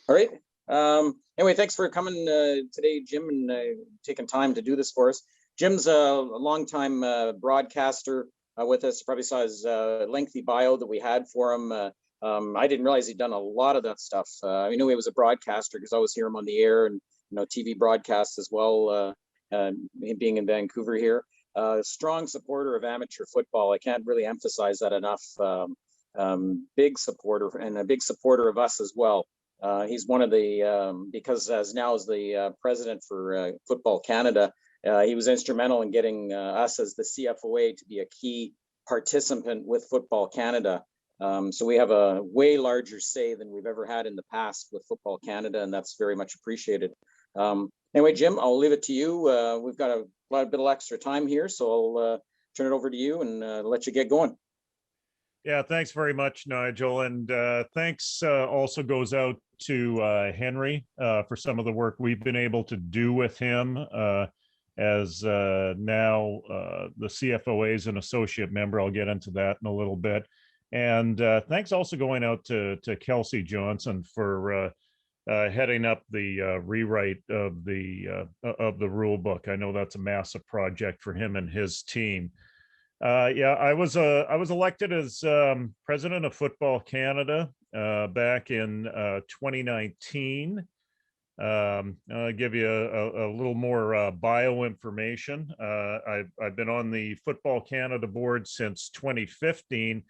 All right. Anyway, thanks for coming today, Jim, and taking time to do this for us. Jim's a longtime broadcaster with us. Probably saw his lengthy bio that we had for him. I didn't realize he'd done a lot of that stuff. I knew he was a broadcaster because I always hear him on the air, and TV broadcasts as well. Being in Vancouver here, strong supporter of amateur football. I can't really emphasize that enough. Big supporter, and a big supporter of us as well. He's one of the, because as now as the president for Football Canada, he was instrumental in getting us as the CFOA to be a key participant with Football Canada. So we have a way larger say than we've ever had in the past with Football Canada, and that's very much appreciated. Anyway, Jim, I'll leave it to you. We've got a bit of extra time here, so I'll turn it over to you and let you get going. Yeah, thanks very much, Nigel. And thanks also goes out to Henry for some of the work we've been able to do with him as now the CFOA is an associate member. I'll get into that in a little bit. And thanks also going out to Kelsey Johnson for heading up the rewrite of the rule book. I know that's a massive project for him and his team. Yeah, I was elected as president of Football Canada back in 2019. I'll give you a little more bio information. I've been on the Football Canada board since 2015.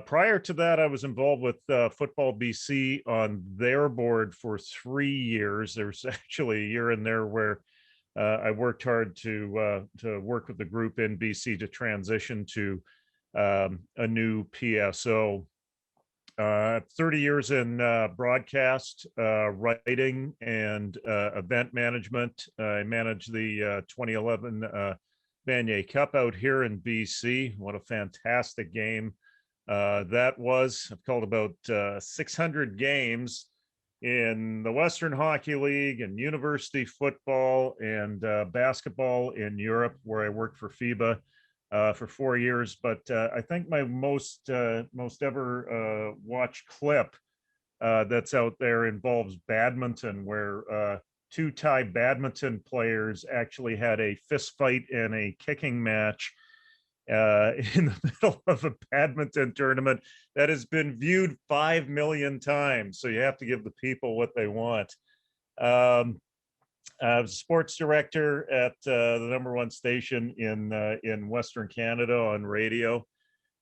Prior to that, I was involved with Football BC on their board for 3 years. There's actually a year in there where I worked hard to work with the group in BC to transition to a new PSO. 30 years in broadcast, writing, and event management. I managed the 2011 Vanier Cup out here in BC. What a fantastic game that was. I've called about 600 games in the Western Hockey League and university football and basketball in Europe, where I worked for FIBA for 4 years. But I think my most ever watched clip that's out there involves badminton, where two Thai badminton players actually had a fist fight and a kicking match in the middle of a badminton tournament that has been viewed 5 million times. So you have to give the people what they want. I was sports director at the #1 station in Western Canada on radio.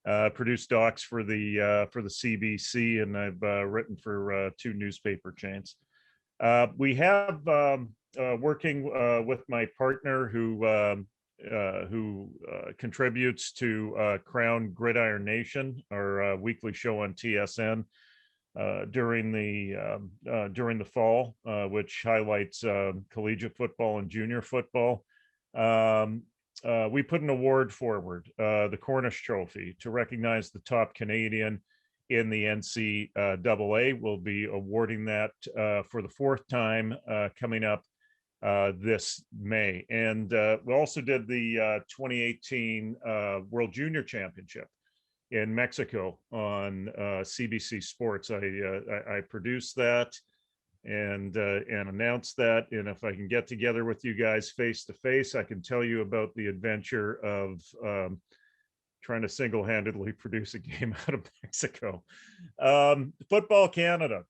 Produced docs for the CBC, and I've written for 2 newspaper chains. We have working with my partner who contributes to Crown Gridiron Nation, our weekly show on TSN during the fall, which highlights collegiate football and junior football. We put an award forward, the Cornish Trophy, to recognize the top Canadian in the NCAA. We'll be awarding that for the 4th time coming up this May. And we also did the 2018 World Junior Championship in Mexico on CBC Sports. I produced that and announced that. And if I can get together with you guys face to face, I can tell you about the adventure of trying to single-handedly produce a game out of Mexico. Football Canada.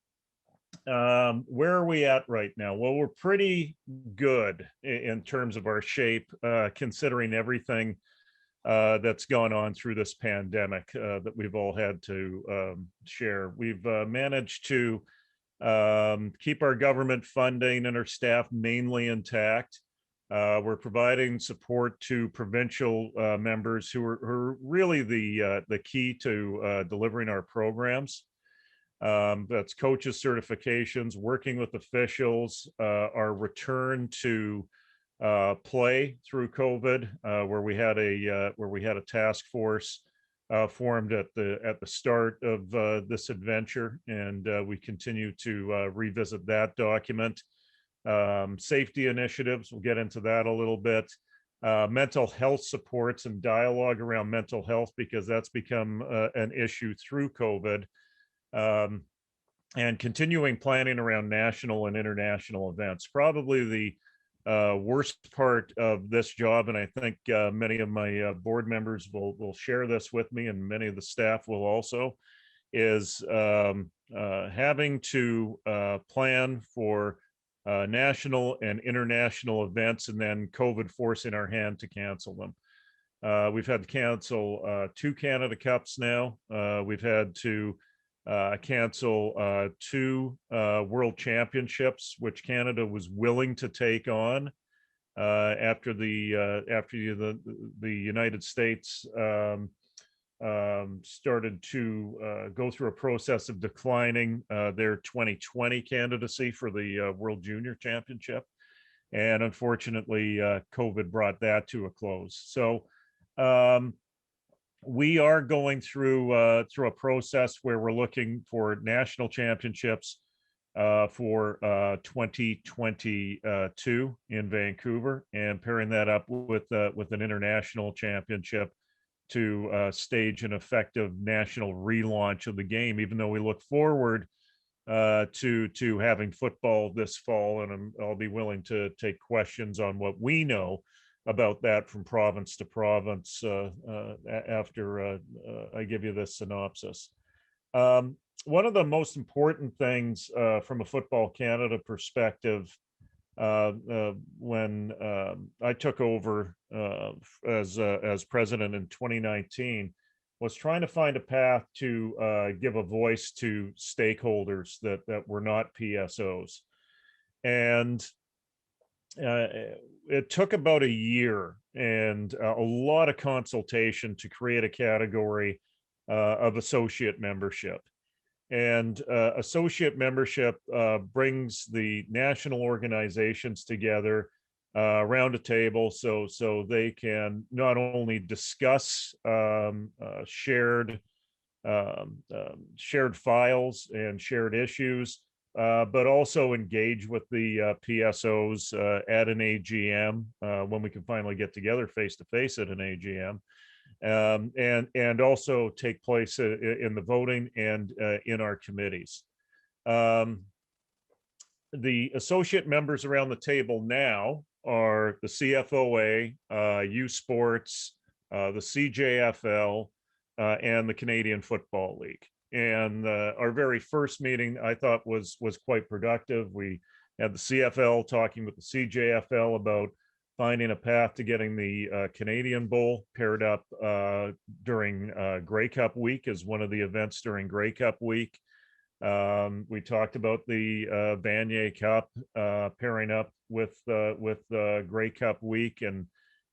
Where are we at right now? Well, we're pretty good in terms of our shape, considering everything that's gone on through this pandemic that we've all had to share. We've managed to keep our government funding and our staff mainly intact. We're providing support to provincial members who are really the key to delivering our programs. That's coaches certifications, working with officials, our return to play through COVID, where we had a task force formed at the start of this adventure, and we continue to revisit that document. Safety initiatives, we'll get into that a little bit. Mental health supports and dialogue around mental health, because that's become an issue through COVID. and continuing planning around national and international events. Probably the worst part of this job, and I think many of my board members will share this with me, and many of the staff will also, is having to plan for national and international events, and then COVID forcing our hand to cancel them. We've had to cancel 2 Canada Cups now. We've had to cancel 2 World Championships, which Canada was willing to take on after the United States started to go through a process of declining their 2020 candidacy for the World Junior Championship. And unfortunately, COVID brought that to a close. So we are going through a process where we're looking for national championships for 2022 in Vancouver, and pairing that up with an international championship to stage an effective national relaunch of the game. Even though we look forward to having football this fall, and I'll be willing to take questions on what we know about that from province to province after I give you this synopsis. One of the most important things from a Football Canada perspective when I took over as president in 2019 was trying to find a path to give a voice to stakeholders that were not PSOs. And it took about a year and a lot of consultation to create a category of associate membership. And associate membership brings the national organizations together around a table so they can not only discuss shared files and shared issues, but also engage with the PSOs at an AGM when we can finally get together face to face at an AGM. And also take place in the voting and in our committees. The associate members around the table now are the CFOA, U Sports, the CJFL, and the Canadian Football League. And our very first meeting, I thought, was quite productive. We had the CFL talking with the CJFL about finding a path to getting the Canadian Bowl paired up during Grey Cup week as one of the events during Grey Cup week. We talked about the Vanier Cup pairing up with Grey Cup week,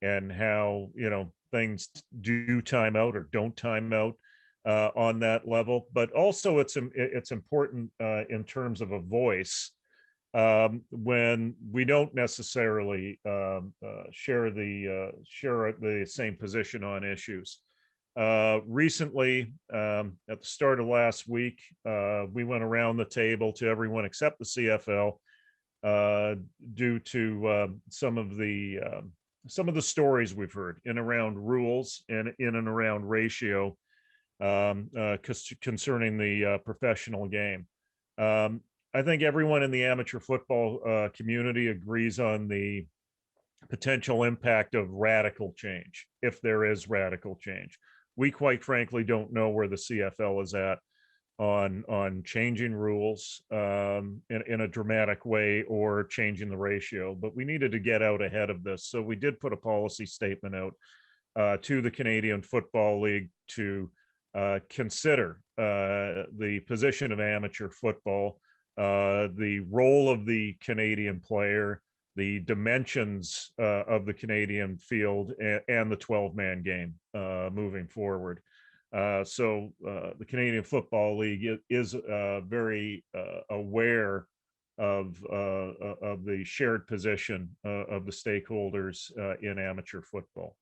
and how, you know, things do time out or don't time out on that level. But also it's important in terms of a voice when we don't necessarily share the same position on issues. Recently, at the start of last week, we went around the table to everyone except the CFL due to some of the stories we've heard in around rules and in and around ratio concerning the professional game. I think everyone in the amateur football community agrees on the potential impact of radical change, if there is radical change. We quite frankly don't know where the CFL is at on changing rules in a dramatic way or changing the ratio, but we needed to get out ahead of this. So we did put a policy statement out to the Canadian Football League to consider the position of amateur football, the role of the Canadian player, the dimensions of the Canadian field, and the 12-man game moving forward. So the Canadian Football League is very aware of the shared position of the stakeholders in amateur football.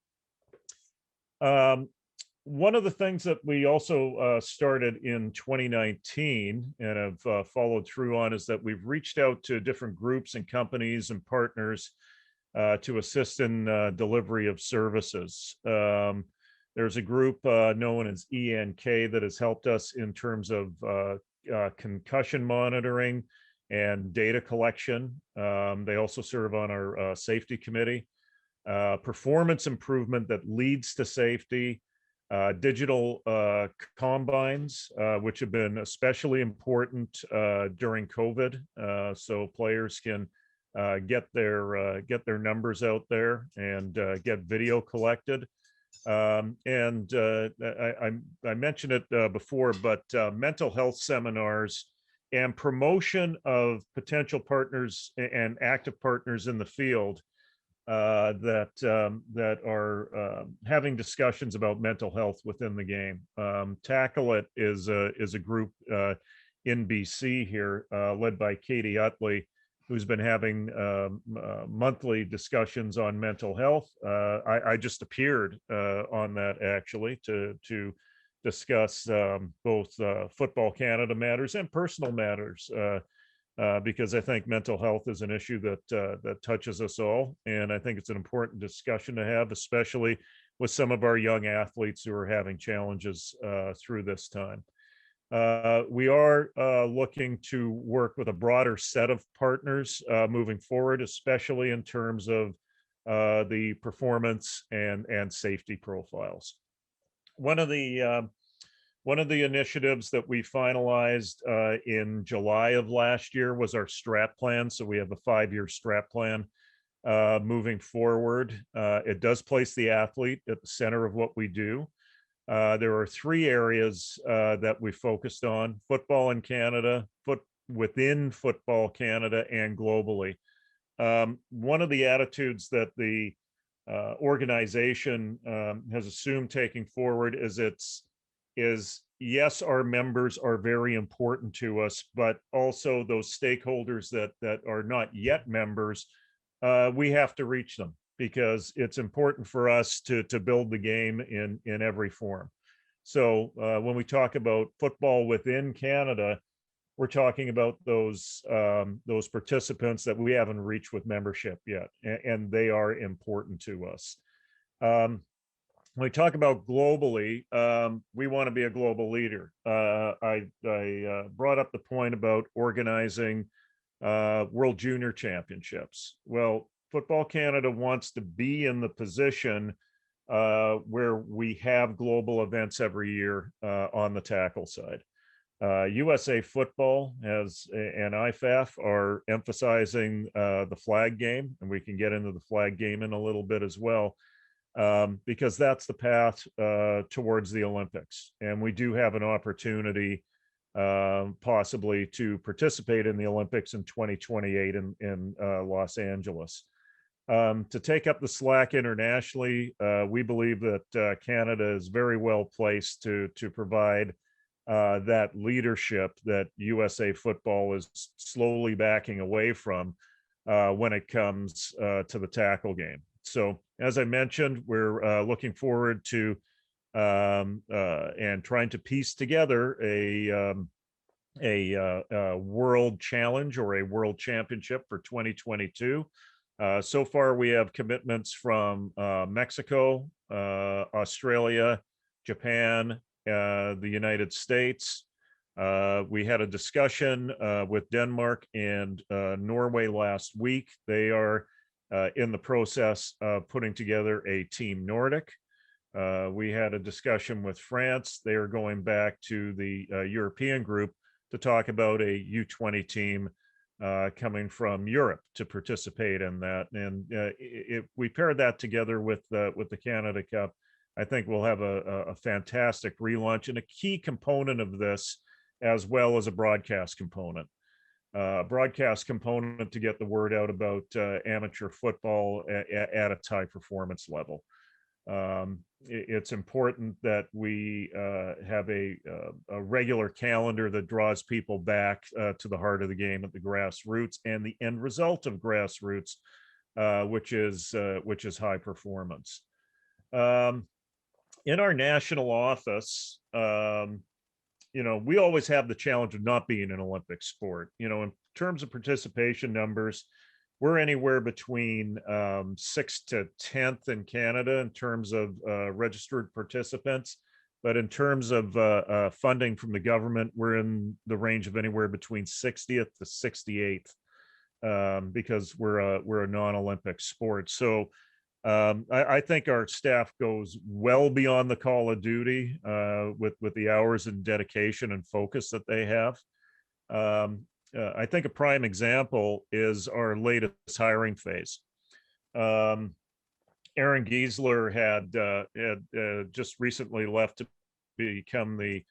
One of the things that we also started in 2019 and have followed through on is that we've reached out to different groups and companies and partners to assist in delivery of services. There's a group known as ENK that has helped us in terms of concussion monitoring and data collection. They also serve on our safety committee. Performance improvement that leads to safety, digital combines, which have been especially important during COVID, so players can get their numbers out there and get video collected. And I mentioned it before, but mental health seminars and promotion of potential partners and active partners in the field that are having discussions about mental health within the game. Tackle It is a group in BC here, led by Katie Utley, who's been having monthly discussions on mental health. I just appeared on that actually to discuss both Football Canada matters and personal matters. Because I think mental health is an issue that touches us all, and I think it's an important discussion to have, especially with some of our young athletes who are having challenges through this time. We are looking to work with a broader set of partners moving forward, especially in terms of the performance and safety profiles. One of the initiatives that we finalized in July of last year was our strat plan. So we have a 5-year strat plan moving forward. It does place the athlete at the center of what we do. There are 3 areas that we focused on: football in Canada, within Football Canada, and globally. One of the attitudes that the organization has assumed taking forward is yes, our members are very important to us, but also those stakeholders that are not yet members, we have to reach them because it's important for us to build the game in every form. So when we talk about football within Canada, we're talking about those participants that we haven't reached with membership yet, and they are important to us. When we talk about globally, we want to be a global leader. I brought up the point about organizing World Junior Championships. Well, Football Canada wants to be in the position where we have global events every year on the tackle side. USA Football has and IFAF are emphasizing the flag game, and we can get into the flag game in a little bit as well. Because that's the path towards the Olympics. And we do have an opportunity possibly to participate in the Olympics in 2028 in Los Angeles. To take up the slack internationally, we believe that Canada is very well placed to provide that leadership that USA Football is slowly backing away from when it comes to the tackle game. So as I mentioned, we're looking forward to and trying to piece together a world challenge or a world championship for 2022. So far, we have commitments from Mexico, Australia, Japan, the United States. We had a discussion with Denmark and Norway last week. They are in the process of putting together a Team Nordic. We had a discussion with France. They are going back to the European group to talk about a U20 team coming from Europe to participate in that. And if we pair that together with the Canada Cup, I think we'll have a fantastic relaunch and a key component of this, as well as a broadcast component. Broadcast component to get the word out about amateur football at its high performance level. It's important that we have a regular calendar that draws people back to the heart of the game at the grassroots and the end result of grassroots, which is high performance. In our national office, we always have the challenge of not being an Olympic sport. In terms of participation numbers, we're anywhere between 6th to 10th in Canada in terms of registered participants. But in terms of funding from the government, we're in the range of anywhere between 60th to 68th, because we're a non-Olympic sport. So I think our staff goes well beyond the call of duty with the hours and dedication and focus that they have. I think a prime example is our latest hiring phase. Aaron Giesler had just recently left to become the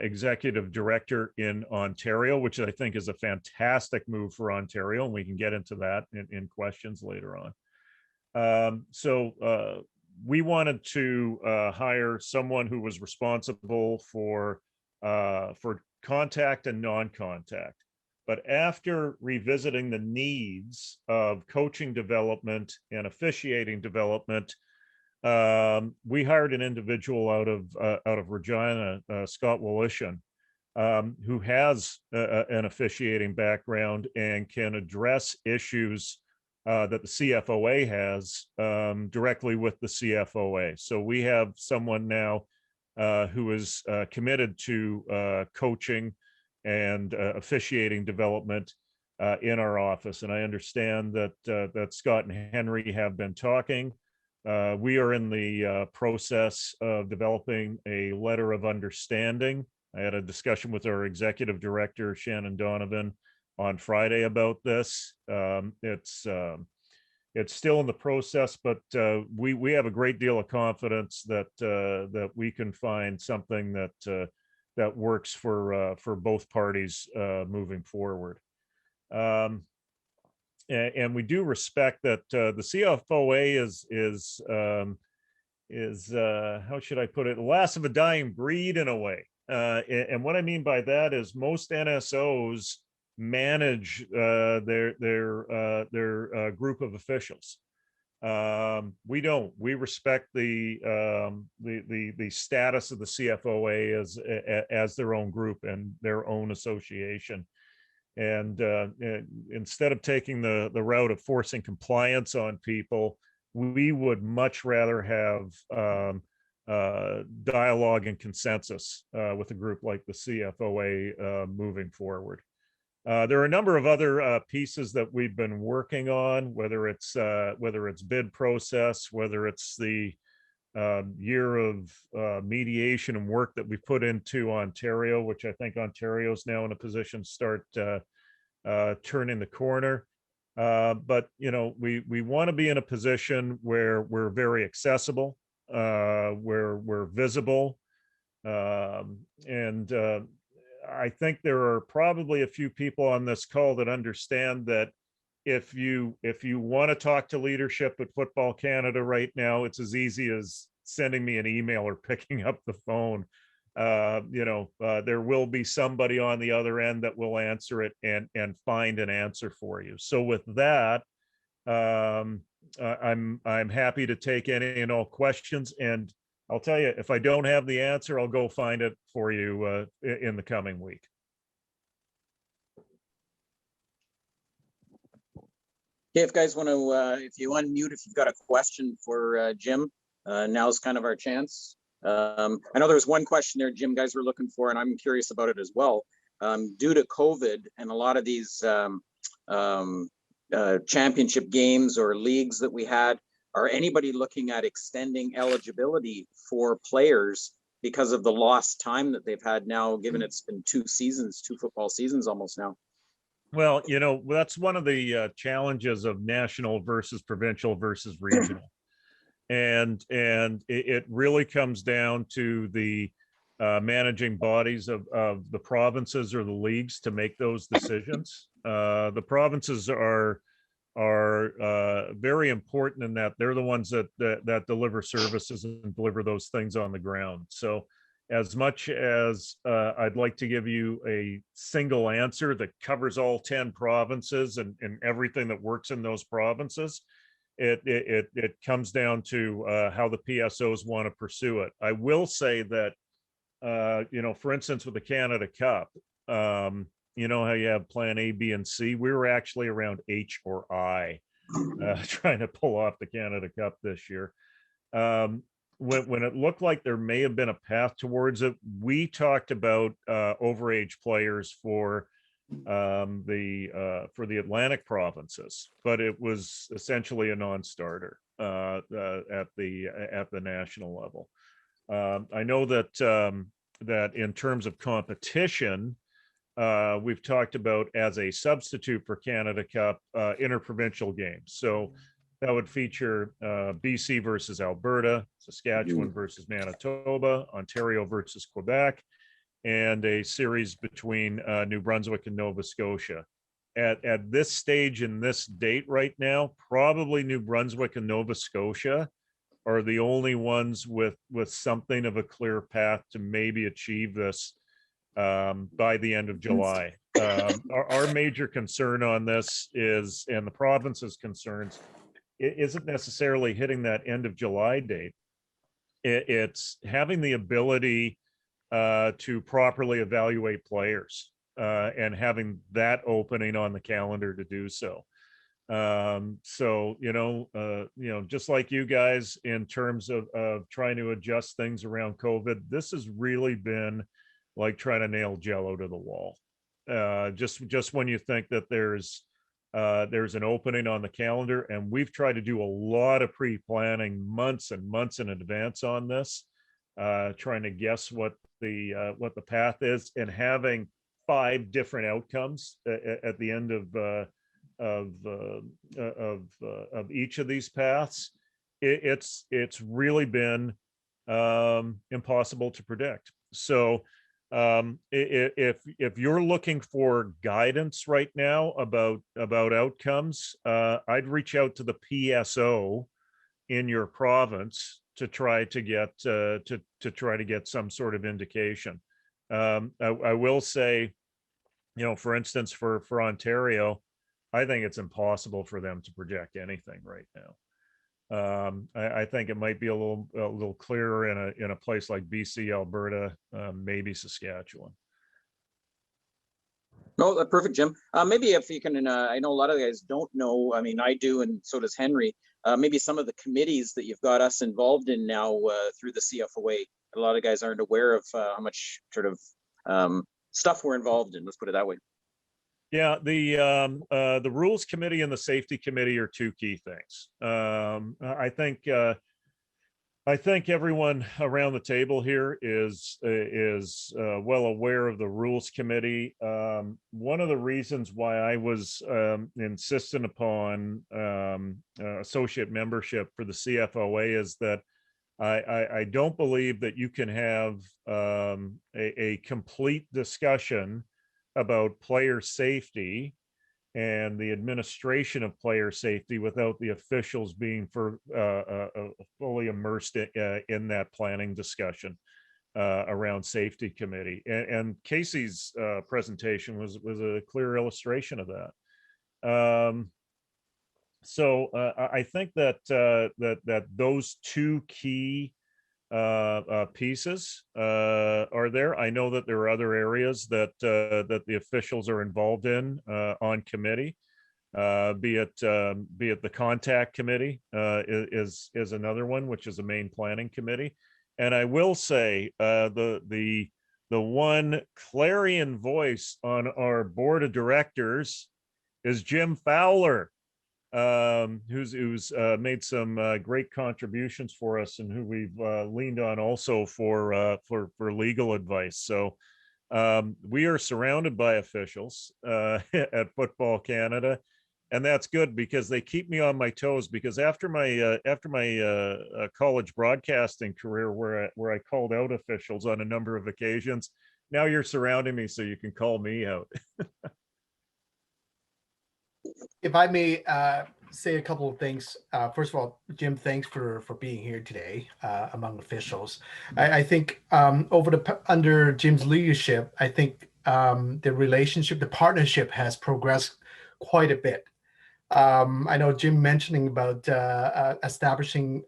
executive director in Ontario, which I think is a fantastic move for Ontario, and we can get into that in questions later on. So we wanted to hire someone who was responsible for contact and non-contact. But after revisiting the needs of coaching development and officiating development, we hired an individual out of Regina, Scott Willishan, who has an officiating background and can address issues that the CFOA has directly with the CFOA. So we have someone now who is committed to coaching and officiating development in our office. And I understand that Scott and Henry have been talking. We are in the process of developing a letter of understanding. I had a discussion with our executive director, Shannon Donovan, on Friday about this. It's still in the process, but we have a great deal of confidence that we can find something that works for both parties moving forward. And we do respect that the CFOA is how should I put it, the last of a dying breed in a way. And what I mean by that is most NSOs manage their group of officials. We don't. We respect the status of the CFOA as their own group and their own association. And instead of taking the route of forcing compliance on people, we would much rather have dialogue and consensus with a group like the CFOA moving forward. There are a number of other pieces that we've been working on, whether it's bid process, whether it's the year of mediation and work that we put into Ontario, which I think Ontario is now in a position to start turning the corner. But you know, we want to be in a position where we're very accessible, where we're visible, and I think there are probably a few people on this call that understand that if you want to talk to leadership at Football Canada right now, it's as easy as sending me an email or picking up the phone. There will be somebody on the other end that will answer it and find an answer for you. So with that, I'm happy to take any and all questions, and I'll tell you, if I don't have the answer, I'll go find it for you in the coming week. Okay, if guys want to, if you unmute, if you've got a question for Jim, now's kind of our chance. I know there's one question there, Jim, guys were looking for, and I'm curious about it as well. Due to COVID and a lot of these championship games or leagues that we had, are anybody looking at extending eligibility for players because of the lost time that they've had now, given it's been 2 football seasons almost now? Well, you know, that's one of the challenges of national versus provincial versus regional. And it really comes down to the managing bodies of the provinces or the leagues to make those decisions. The provinces are very important in that they're the ones that deliver services and deliver those things on the ground. So as much as I'd like to give you a single answer that covers all 10 provinces and everything that works in those provinces, it comes down to how the PSOs want to pursue it. I will say that, for instance, with the Canada Cup, you know how you have plan A, B, and C? We were actually around H or I trying to pull off the Canada Cup this year. when it looked like there may have been a path towards it, we talked about overage players for the Atlantic provinces, but it was essentially a non-starter at the national level. I know that that in terms of competition, we've talked about as a substitute for Canada Cup interprovincial games. So that would feature BC versus Alberta, Saskatchewan versus Manitoba, Ontario versus Quebec, and a series between New Brunswick and Nova Scotia. At this stage in this date right now, probably New Brunswick and Nova Scotia are the only ones with something of a clear path to maybe achieve this by the end of July. Our major concern on this is, and the province's concerns, it isn't necessarily hitting that end of July date. It's having the ability to properly evaluate players and having that opening on the calendar to do so. So, just like you guys in terms of trying to adjust things around COVID, this has really been like trying to nail Jello to the wall. Just when you think that there's an opening on the calendar, and we've tried to do a lot of pre-planning months and months in advance on this, trying to guess what the path is, and having 5 different outcomes at the end of each of these paths. It's really been impossible to predict. So if you're looking for guidance right now about outcomes, I'd reach out to the PSO in your province to try to get some sort of indication. I will say, for instance, for Ontario, I think it's impossible for them to project anything right now. I think it might be a little clearer in a place like BC, Alberta, maybe Saskatchewan. No, perfect, Jim. Maybe if you can, I know a lot of guys don't know. I mean, I do, and so does Henry. Maybe some of the committees that you've got us involved in now through the CFOA. A lot of guys aren't aware of how much sort of stuff we're involved in. Let's put it that way. Yeah, the rules committee and the safety committee are 2 key things. I think everyone around the table here is well aware of the rules committee. One of the reasons why I was insistent upon associate membership for the CFOA is that I don't believe that you can have a complete discussion about player safety and the administration of player safety without the officials being fully immersed in that planning discussion around safety committee. And Casey's presentation was a clear illustration of that. So I think that that those 2 key pieces are there. I know that there are other areas that the officials are involved in on committee, be it the contact committee is another one, which is a main planning committee. And I will say the one clarion voice on our board of directors is Jim Fowler, who's made some great contributions for us, and who we've leaned on also for legal advice. So we are surrounded by officials at Football Canada, and that's good because they keep me on my toes. Because after my college broadcasting career, where I called out officials on a number of occasions, now you're surrounding me so you can call me out. If I may say a couple of things. First of all, Jim, thanks for being here today among officials. I think under Jim's leadership, I think the partnership has progressed quite a bit. I know Jim mentioning about establishing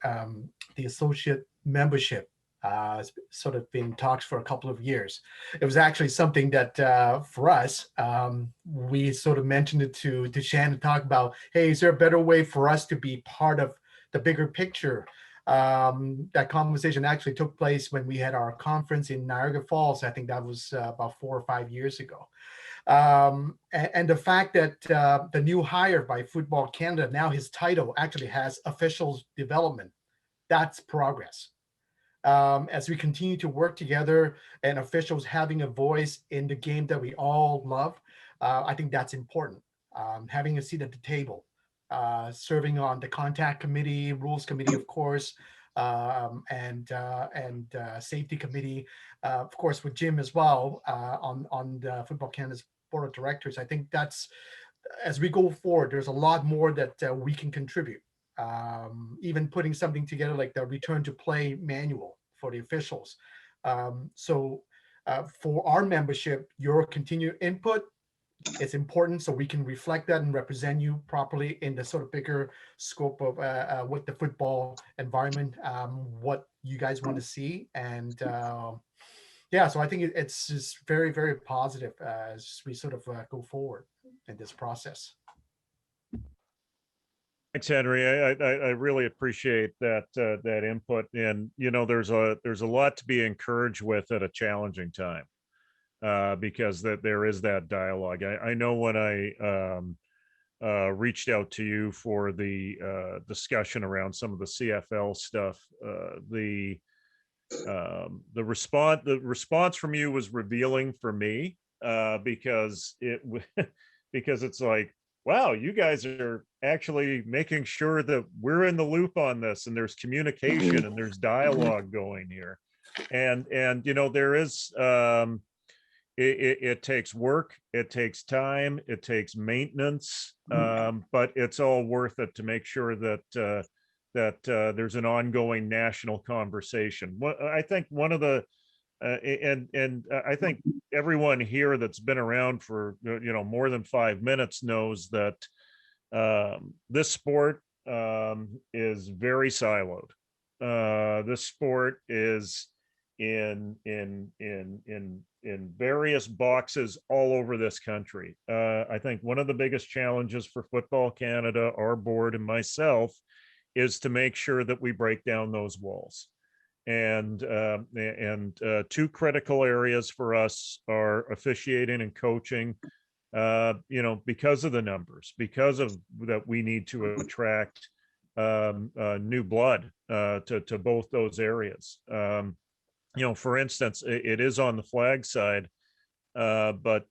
the associate membership. It's sort of been talks for a couple of years. It was actually something that for us, we sort of mentioned it to Shannon, talk about, hey, is there a better way for us to be part of the bigger picture That conversation actually took place when we had our conference in Niagara Falls. I think that was about 4 or 5 years ago. And the fact that the new hire by Football Canada, now his title actually has officials development, that's progress. As we continue to work together and officials having a voice in the game that we all love, I think that's important. Having a seat at the table, serving on the contact committee, rules committee, of course, and safety committee, of course, with Jim as well on the Football Canada's board of directors. I think that's, as we go forward, there's a lot more that we can contribute. Even putting something together like the return to play manual for the officials. So for our membership, your continued input is important so we can reflect that and represent you properly in the sort of bigger scope of what the football environment, what you guys want to see. And yeah, so I think it's just very, very positive as we sort of go forward in this process. Thanks, Henry. I really appreciate that that input. And there's a lot to be encouraged with at a challenging time, because there is that dialogue. I know when I reached out to you for the discussion around some of the CFL stuff, the response from you was revealing for me, because because it's like, wow, you guys are actually making sure that we're in the loop on this, and there's communication and there's dialogue going here. And there is, it takes work, it takes time, it takes maintenance, but it's all worth it to make sure that there's an ongoing national conversation. I think one of the and I think everyone here that's been around for more than 5 minutes knows that this sport is very siloed. This sport is in various boxes all over this country. I think one of the biggest challenges for Football Canada, our board, and myself is to make sure that we break down those walls. And two critical areas for us are officiating and coaching, because of the numbers, because of that, we need to attract new blood to both those areas. For instance, it is on the flag side, but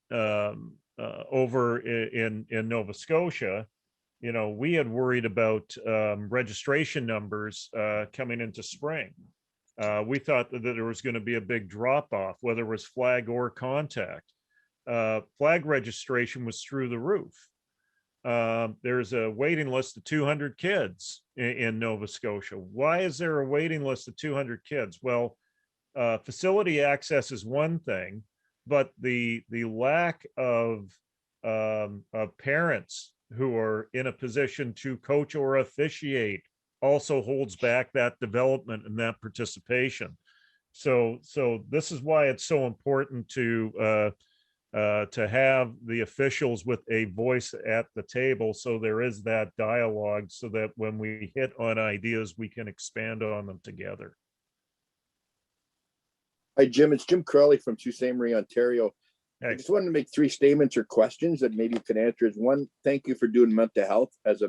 over in Nova Scotia, we had worried about registration numbers coming into spring. We thought that there was going to be a big drop off, whether it was flag or contact. Flag registration was through the roof. There's a waiting list of 200 kids in Nova Scotia. Why is there a waiting list of 200 kids? Well, facility access is one thing, but the lack of parents who are in a position to coach or officiate also holds back that development and that participation. So this is why it's so important to have the officials with a voice at the table, so there is that dialogue, so that when we hit on ideas, we can expand on them together. Hi, Jim. It's Jim Crowley from Sault Ste. Marie, Ontario. Hey. I just wanted to make 3 statements or questions that maybe you can answer. Is one, thank you for doing mental health. As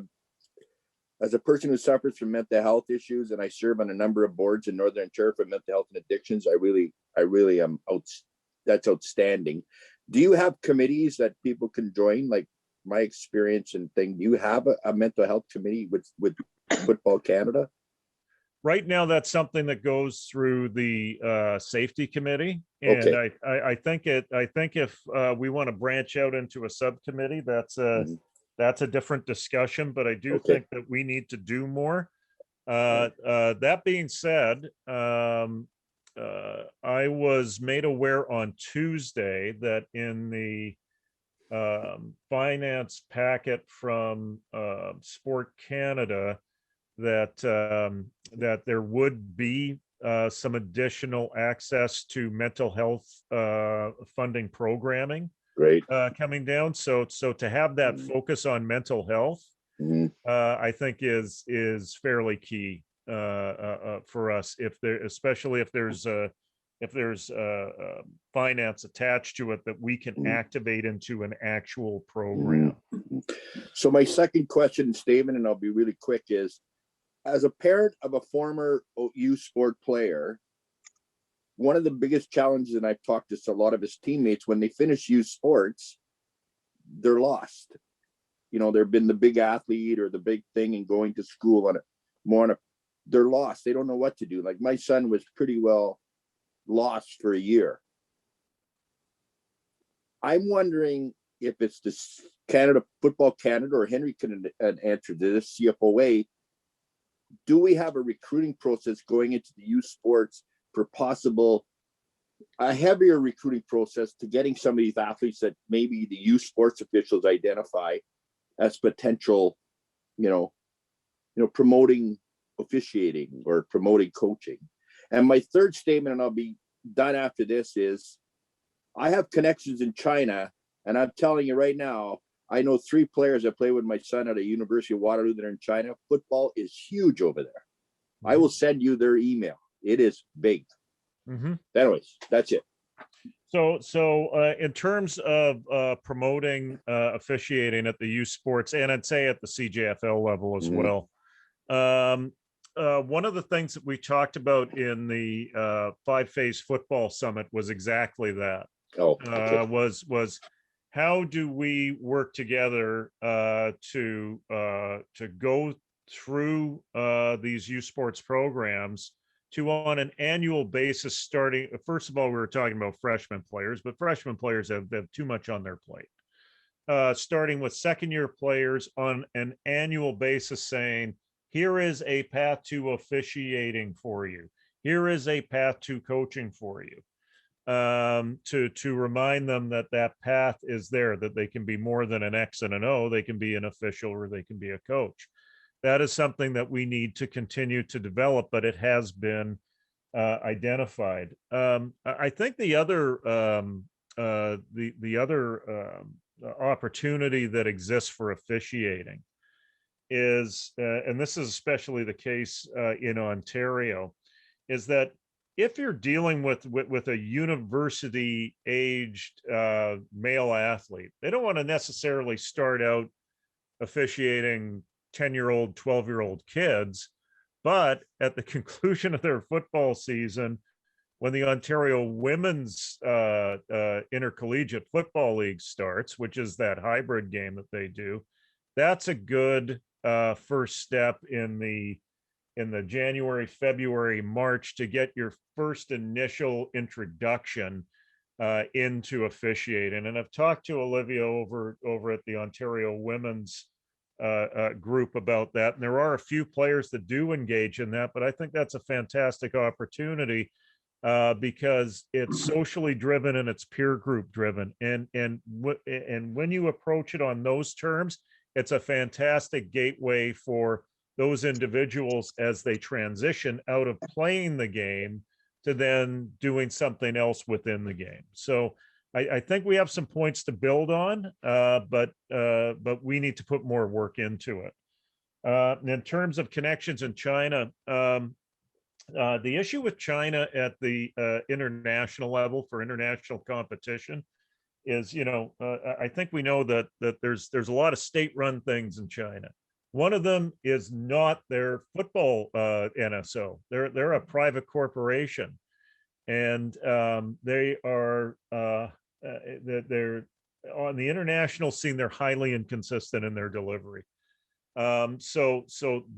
a person who suffers from mental health issues, and I serve on a number of boards in Northern Ontario for mental health and addictions, I really am that's outstanding. Do you have committees that people can join? Like my experience and thing, do you have a mental health committee with Football Canada? Right now, that's something that goes through the safety committee, and Okay. I think if we want to branch out into a subcommittee, that's a different discussion. But I do think that we need to do more. That being said, I was made aware on Tuesday that in the finance packet from Sport Canada, that there would be some additional access to mental health funding programming. Great. Coming down. So to have that focus on mental health, I think is fairly key. for us especially if there's finance attached to it that we can activate into an actual program. So my second question statement, and I'll be really quick, is as a parent of a former youth sport player, one of the biggest challenges, and I've talked to a lot of his teammates, when they finish youth sports, they're lost. They've been the big athlete or the big thing and going to school they're lost. They don't know what to do. Like my son was pretty well lost for a year. I'm wondering if it's the Football Canada, or Henry can answer this, CFOA, do we have a recruiting process going into the youth sports for a heavier recruiting process to getting some of these athletes that maybe the youth sports officials identify as potential, promoting officiating or promoting coaching? And my third statement, and I'll be done after this, is I have connections in China, and I'm telling you right now, I know 3 players that play with my son at a University of Waterloo that are in China. Football is huge over there. I will send you their email. It is big. Anyways, that's it. So in terms of promoting officiating at the youth sports, and I'd say at the CJFL level as well, one of the things that we talked about in the 5-phase football summit was exactly that. Was how do we work together to go through these youth sports programs to, on an annual basis, starting, first of all, we were talking about freshman players, but freshman players have too much on their plate. Starting with second-year players on an annual basis, saying, here is a path to officiating for you. Here is a path to coaching for you. To remind them that path is there, that they can be more than an X and an O, they can be an official or they can be a coach. That is something that we need to continue to develop, but it has been identified. I think the other opportunity that exists for officiating is, and this is especially the case in Ontario, is that if you're dealing with a university aged male athlete, they don't want to necessarily start out officiating 10-year-old, 12-year-old kids, but at the conclusion of their football season, when the Ontario Women's Intercollegiate Football League starts, which is that hybrid game that they do, that's a good first step in the January, February, March to get your first initial introduction into officiating. And I've talked to Olivia over at the Ontario Women's group about that. And there are a few players that do engage in that, but I think that's a fantastic opportunity because it's socially driven and it's peer group driven. And when you approach it on those terms, it's a fantastic gateway for those individuals as they transition out of playing the game to then doing something else within the game. So I think we have some points to build on, but we need to put more work into it. In terms of connections in China, the issue with China at the international level for international competition is, I think we know that there's a lot of state-run things in China. One of them is not their football NSO. They're a private corporation, and they are they're on the international scene. They're highly inconsistent in their delivery. So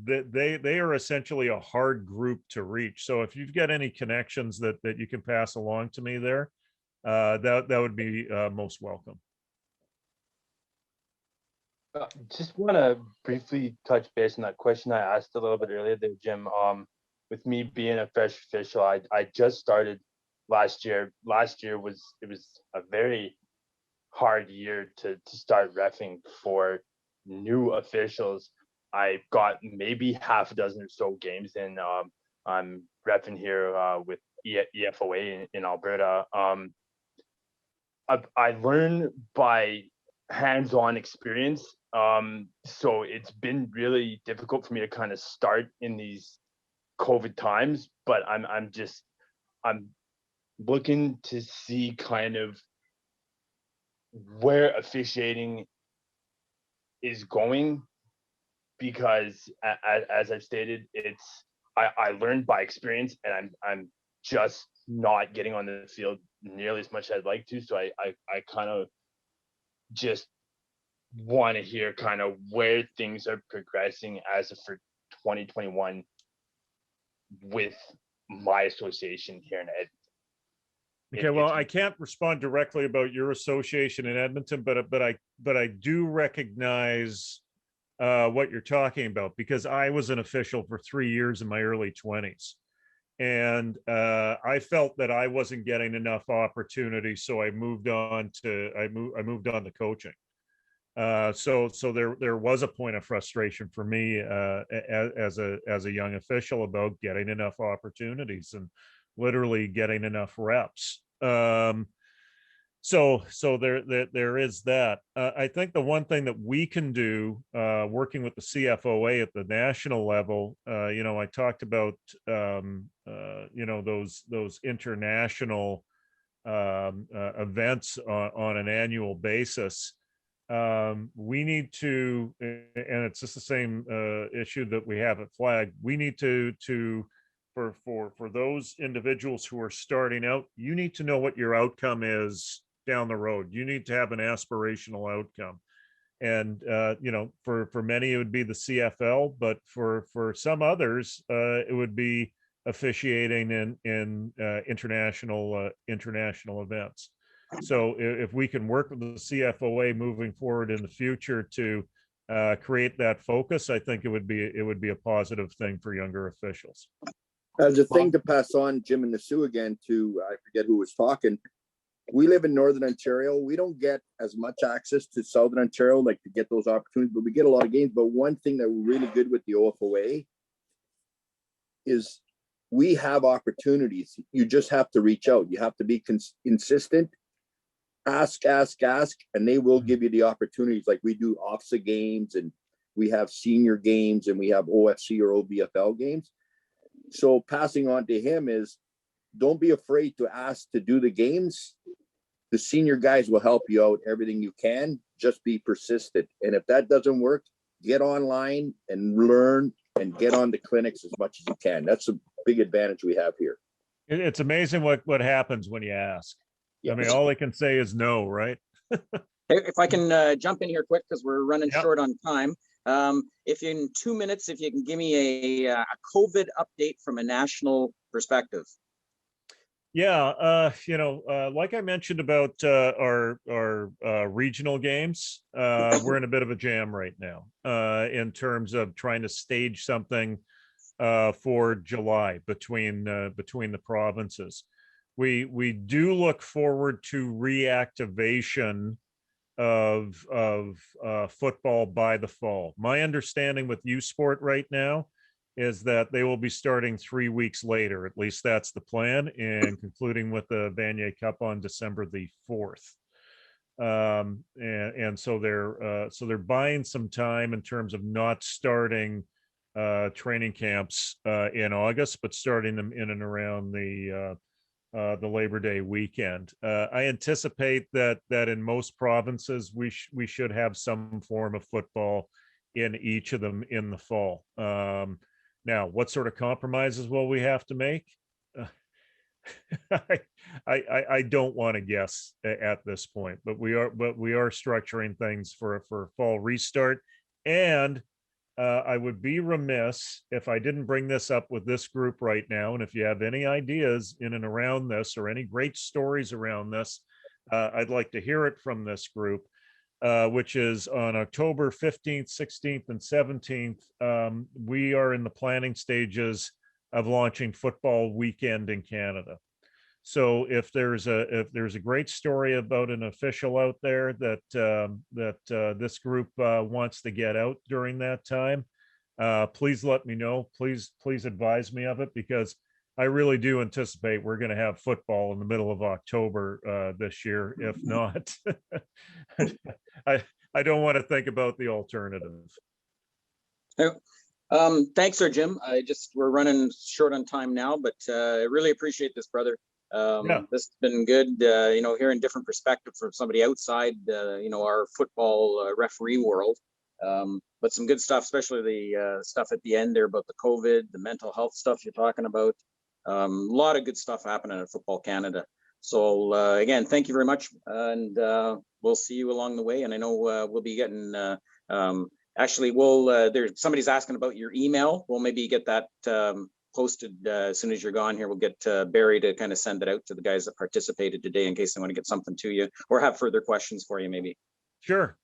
they are essentially a hard group to reach. So if you've got any connections that you can pass along to me there, that would be most welcome. Just want to briefly touch base on that question I asked a little bit earlier there, Jim. With me being a fresh official, I just started last year. Last year was a very hard year to start reffing for new officials. I got maybe half a dozen or so games in. I'm reffing here with EFOA in Alberta. I learned by hands-on experience. So it's been really difficult for me to kind of start in these COVID times, but I'm looking to see kind of where officiating is going, because as I've stated, I learned by experience, and I'm just not getting on the field nearly as much as I'd like to. So I kind of just want to hear kind of where things are progressing as of for 2021 with my association here in Edmonton. Okay, well, I can't respond directly about your association in Edmonton, but I do recognize what you're talking about, because I was an official for 3 years in my early 20s, and I felt that I wasn't getting enough opportunity, so I moved on to coaching. So there was a point of frustration for me as a young official about getting enough opportunities and literally getting enough reps. So there is that. I think the one thing that we can do, working with the CFOA at the national level, I talked about those international events on an annual basis. We need to, and it's just the same issue that we have at Flag. We need to for those individuals who are starting out, you need to know what your outcome is down the road. You need to have an aspirational outcome. And for many it would be the CFL, but for some others it would be officiating in international events. So if we can work with the CFOA moving forward in the future to create that focus, I think it would be a positive thing for younger officials. As a thing to pass on, Jim and the Sue again, to I forget who was talking. We live in Northern Ontario. We don't get as much access to Southern Ontario, like to get those opportunities, but we get a lot of games. But one thing that we're really good with the OFOA is we have opportunities. You just have to reach out. You have to be consistent. Ask, and they will give you the opportunities. Like we do OFSA games, and we have senior games, and we have OFC or OBFL games. So passing on to him is, don't be afraid to ask to do the games. The senior guys will help you out everything you can. Just be persistent. And if that doesn't work, get online and learn and get on the clinics as much as you can. That's a big advantage we have here. It's amazing what happens when you ask. Yes. I mean, all I can say is no, right? If I can jump in here quick, because we're running short on time. If in 2 minutes, if you can give me a COVID update from a national perspective. Yeah, like I mentioned about our regional games, we're in a bit of a jam right now in terms of trying to stage something for July between the provinces. We do look forward to reactivation of football by the fall. My understanding with U Sport right now is that they will be starting 3 weeks later. At least that's the plan, and concluding with the Vanier Cup on December the 4th. And so they're buying some time in terms of not starting training camps in August, but starting them in and around the Labor Day weekend. I anticipate that in most provinces we should have some form of football in each of them in the fall. Now, what sort of compromises will we have to make? I don't want to guess at this point, but we are structuring things for a fall restart. And I would be remiss if I didn't bring this up with this group right now. And if you have any ideas in and around this, or any great stories around this, I'd like to hear it from this group. Which is on October 15th, 16th, and 17th. We are in the planning stages of launching Football Weekend in Canada. So if there's a great story about an official out there that this group wants to get out during that time, please let me know. Please advise me of it, because I really do anticipate we're going to have football in the middle of October this year. If not, I don't want to think about the alternative. Thanks, Sir Jim. We're running short on time now, but I really appreciate this, brother. Yeah. This has been good, hearing different perspective from somebody outside, our football referee world. But some good stuff, especially the stuff at the end there about the COVID, the mental health stuff you're talking about. A lot of good stuff happening at Football Canada. So again, thank you very much, and we'll see you along the way. And I know we'll be getting. Actually, there's somebody's asking about your email. We'll maybe get that posted as soon as you're gone here. We'll get Barry to kind of send it out to the guys that participated today in case they want to get something to you or have further questions for you, maybe. Sure.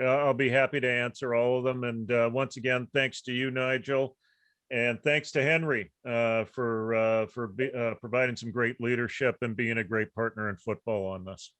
I'll be happy to answer all of them. And once again, thanks to you, Nigel. And thanks to Henry for providing some great leadership and being a great partner in football on this.